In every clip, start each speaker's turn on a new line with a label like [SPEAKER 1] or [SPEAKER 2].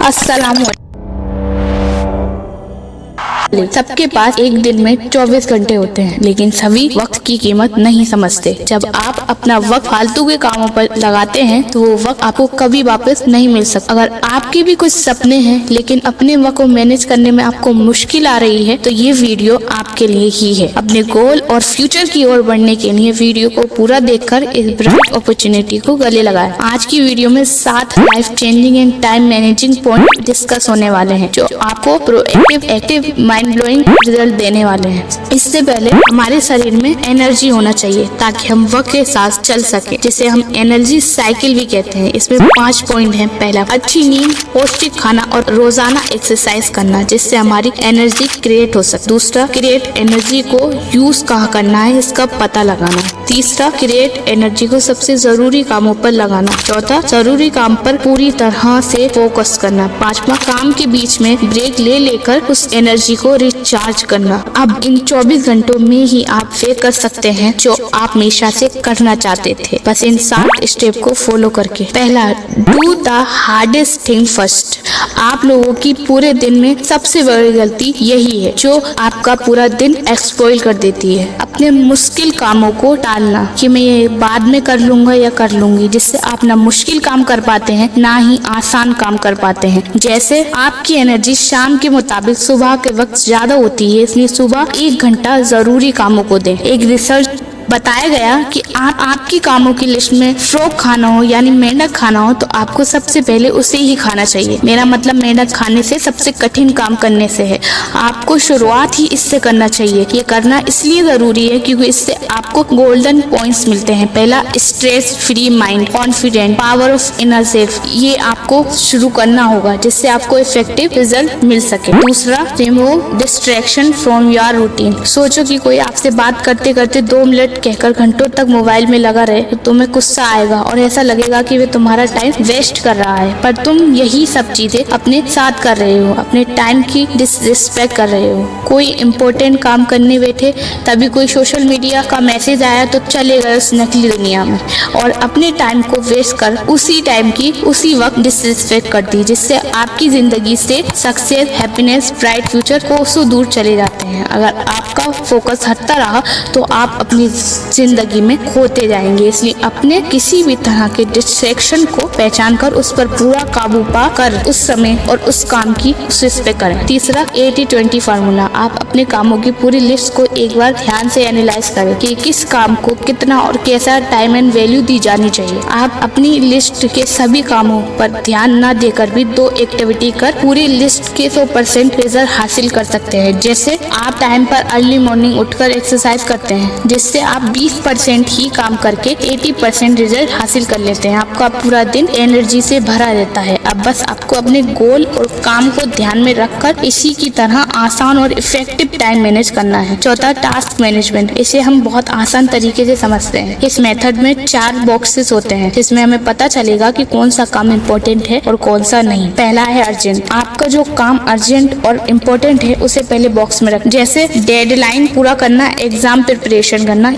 [SPEAKER 1] अस्सलाम सबके पास एक दिन में 24 घंटे होते हैं, लेकिन सभी वक्त की कीमत नहीं समझते। जब आप अपना वक्त फालतू के कामों पर लगाते हैं तो वो वक्त आपको कभी वापस नहीं मिल सकता। अगर आपके भी कुछ सपने हैं लेकिन अपने वक्त को मैनेज करने में आपको मुश्किल आ रही है तो ये वीडियो आपके लिए ही है। अपने गोल और फ्यूचर की ओर बढ़ने के लिए वीडियो को पूरा देखकर इस ब्राइट अपॉर्चुनिटी को गले लगाएं। आज की वीडियो में 7 life changing and time managing point discuss होने वाले हैं जो आपको proactive active mind blowing result देने वाले हैं। इससे पहले हमारे शरीर में एनर्जी होना चाहिए ताकि हम वक्त के साथ चल सके, जिसे हम एनर्जी साइकिल भी कहते हैं। इसमें 5 पॉइंट हैं। पहला, अच्छी नींद, पौष्टिक खाना और रोजाना एक्सरसाइज करना जिससे हमारी एनर्जी क्रिएट हो सके। दूसरा, क्रिएट एनर्जी को यूज कहाँ करना है इसका पता लगाना। तीसरा, क्रिएट एनर्जी को सबसे जरूरी कामों पर लगाना। चौथा, जरूरी काम पर पूरी तरह से फोकस करना। पांचवा, काम के बीच में ब्रेक ले लेकर उस एनर्जी को रिचार्ज करना। अब इन 24 घंटों में ही आप वे कर सकते हैं जो आप हमेशा से करना चाहते थे, बस इन 7 स्टेप को फॉलो करके। पहला, do the hardest thing first. आप लोगों की पूरे दिन में सबसे बड़ी गलती यही है जो आपका पूरा दिन एक्सपॉइल कर देती है। अपने मुश्किल कामों को टालना कि मैं ये बाद में कर लूंगा या कर लूंगी, जिससे आप ना मुश्किल काम कर पाते हैं ना ही आसान काम कर पाते हैं। जैसे आपकी एनर्जी शाम के मुताबिक सुबह के वक्त ज्यादा होती है, इसलिए सुबह 1 घंटा जरूरी कामों को दें। एक रिसर्च बताया गया कि आपकी कामों की लिस्ट में फ्रॉग खाना हो यानी मेंढक खाना हो तो आपको सबसे पहले उसे ही खाना चाहिए। मेरा मतलब मेंढक खाने से सबसे कठिन काम करने से है। आपको शुरुआत ही इससे करना चाहिए। ये करना इसलिए जरूरी है क्योंकि इससे आपको गोल्डन पॉइंट्स मिलते हैं। पहला, stress free mind, confident, power of inner self. ये आपको शुरू करना होगा जिससे आपको इफेक्टिव रिजल्ट मिल सके। दूसरा, remove distraction from your routine. सोचो कि कोई आपसे बात करते करते 2 मिनट कहकर घंटों तक मोबाइल में लगा रहे तो तुम्हें गुस्सा आएगा और ऐसा लगेगा कि वे तुम्हारा टाइम वेस्ट कर रहा है, पर तुम यही सब चीजें अपने साथ कर रहे हो, अपने टाइम की डिसरिस्पेक्ट कर रहे हो। कोई इम्पोर्टेंट काम करने बैठे तभी कोई सोशल मीडिया का मैसेज आया तो चले गए उस नकली दुनिया में और अपने टाइम को वेस्ट कर उसी टाइम की उसी वक्त डिसरिस्पेक्ट कर दी, जिससे आपकी जिंदगी से सक्सेस, हैप्पीनेस, ब्राइट फ्यूचर कोसों दूर चले जाते हैं। अगर आपका फोकस हटता रहा तो आप अपनी जिंदगी में खोते जाएंगे। इसलिए अपने किसी भी तरह के डिस्ट्रैक्शन को पहचान कर उस पर पूरा काबू पा कर उस समय और उस काम की उस पे करें। तीसरा, 80-20 फार्मूला। आप अपने कामों की पूरी लिस्ट को एक बार ध्यान से एनालाइज करें कि किस काम को कितना और कैसा टाइम एंड वैल्यू दी जानी चाहिए। आप अपनी लिस्ट के सभी कामों पर ध्यान न देकर भी 2 एक्टिविटी कर पूरी लिस्ट के 100% रिजल्ट हासिल कर सकते हैं। जैसे आप टाइम पर अर्ली मॉर्निंग उठकर एक्सरसाइज करते हैं, जिससे आप 20% ही काम करके 80% रिजल्ट हासिल कर लेते हैं। आपका पूरा दिन एनर्जी से भरा रहता है। अब बस आपको अपने गोल और काम को ध्यान में रखकर इसी की तरह आसान और इफेक्टिव टाइम मैनेज करना है। चौथा, टास्क मैनेजमेंट। इसे हम बहुत आसान तरीके से समझते हैं। इस मेथड में 4 बॉक्सेस होते हैं जिसमें हमें पता चलेगा कि कौन सा काम इम्पोर्टेंट है और कौन सा नहीं। पहला है अर्जेंट। आपका जो काम अर्जेंट और इम्पोर्टेंट है उसे पहले बॉक्स में रखें, जैसे डेडलाइन पूरा करना, एग्जाम प्रिपरेशन करना,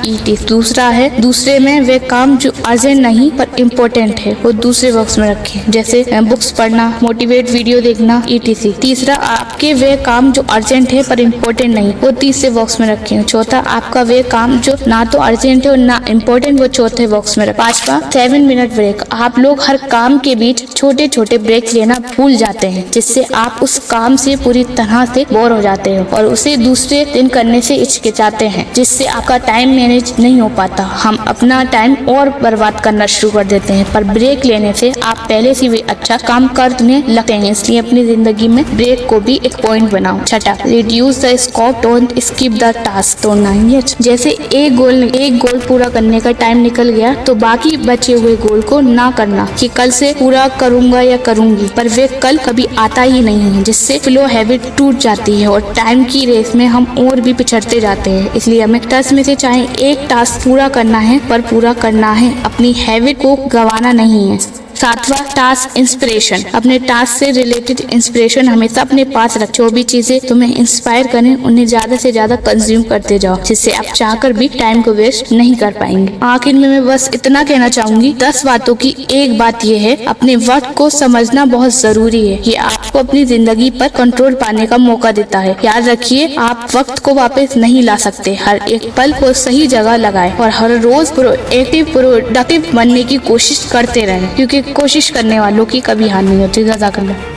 [SPEAKER 1] दूसरा है, दूसरे में वे काम जो अर्जेंट नहीं पर इम्पोर्टेंट है वो दूसरे बॉक्स में रखें, जैसे बुक्स पढ़ना, मोटिवेट वीडियो देखना, etc। तीसरा, आपके वे काम जो अर्जेंट है पर इम्पोर्टेंट नहीं वो तीसरे बॉक्स में रखें। चौथा, आपका वे काम जो ना तो अर्जेंट है और ना इम्पोर्टेंट वो चौथे बॉक्स में रखें। पांचवा, 7 मिनट ब्रेक। आप लोग हर काम के बीच छोटे छोटे ब्रेक लेना भूल जाते हैं, जिससे आप उस काम से पूरी तरह से बोर हो जाते हो और उसे दूसरे दिन करने से हिचकिचाते हैं, जिससे आपका टाइम मैनेज नहीं हो पाता। हम अपना टाइम और बर्बाद करना शुरू कर देते हैं, पर ब्रेक लेने से आप पहले से भी अच्छा काम करने लगते हैं। इसलिए अपनी जिंदगी में ब्रेक को भी एक पॉइंट बनाओ। छठा, reduce the scope, don't skip the task. तो जैसे एक गोल पूरा करने का टाइम निकल गया तो बाकी बचे हुए गोल को ना करना कि कल से पूरा करूंगा या करूंगी, पर वे कल कभी आता ही नहीं है, जिससे फ्लो हैबिट टूट जाती है और टाइम की रेस में हम और भी पिछड़ते जाते हैं। इसलिए हमें 10 में से चाहे एक टास्क पूरा करना है पर पूरा करना है, अपनी हैबिट को गंवाना नहीं है। सातवां, टास्क इंस्पिरेशन। अपने टास्क से रिलेटेड इंस्पिरेशन हमेशा अपने पास रख। जो भी चीजें तुम्हें इंस्पायर करें उन्हें ज्यादा से ज्यादा कंज्यूम करते जाओ, जिससे आप चाहकर भी टाइम को वेस्ट नहीं कर पाएंगे। आखिर में मैं बस इतना कहना चाहूंगी, 10 बातों की एक बात यह है, अपने वक्त को समझना बहुत जरूरी है। ये आपको अपनी जिंदगी पर कंट्रोल पाने का मौका देता है। याद रखिए, आप वक्त को वापस नहीं ला सकते। हर एक पल को सही जगह लगाएं और हर रोज प्रोडक्टिव बनने की कोशिश करते रहें, क्योंकि कोशिश करने वालों की कभी हार नहीं होती। जज़ाकल्लाह।